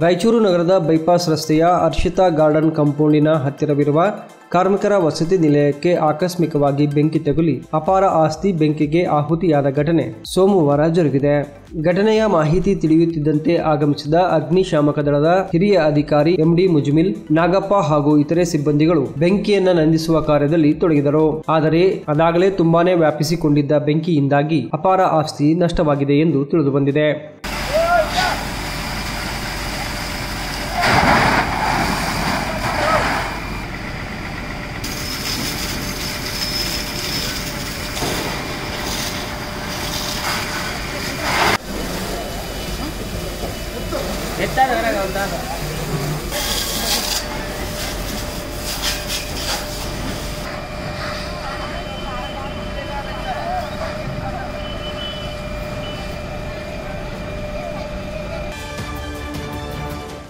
ರಾಯಚೂರು ನಗರದ ಬೈಪಾಸ್ ರಸ್ತೆಯ ಹರ್ಷಿತಾ ಗಾರ್ಡನ್ ಕಾಂಪೌಂಡಿನ ಹತ್ತಿರವಿರುವ ಕಾರ್ಮಿಕರ ವಸತಿ ನಿಲಯಕ್ಕೆ ಆಕಸ್ಮಿಕವಾಗಿ ಬೆಂಕಿ ತಗುಲಿ ಅಪಾರ ಆಸ್ತಿ ಬೆಂಕಿಗೆ ಆಹುತಿಯಾದ ಘಟನೆ ಸೋಮವಾರ ಜರುಗಿದೆ. ಘಟನೆಯ ಮಾಹಿತಿ ತಿಳಿಯುತ್ತಿದ್ದಂತೆ ಆಗಮಿಸಿದ ಅಗ್ನಿಶಾಮಕ ದಳದ ಹಿರಿಯ ಅಧಿಕಾರಿ ಎಂಡಿ ಮುಜಮಿಲ್, ನಾಗಪ್ಪ ಹಾಗೂ ಇತರೆ ಸಿಬ್ಬಂದಿಗಳು ಬೆಂಕಿಯನ್ನ ನಂದಿಸುವ ಕಾರ್ಯದಲ್ಲಿ ತೊಡಗಿದರು. ಆದರೆ ಅದಾಗಲೇ ತುಂಬಾನೇ ವ್ಯಾಪಿಸಿಕೊಂಡಿದ್ದ ಬೆಂಕಿಯಿಂದಾಗಿ ಅಪಾರ ಆಸ್ತಿ ನಷ್ಟವಾಗಿದೆ ಎಂದು ತಿಳಿದುಬಂದಿದೆ. Está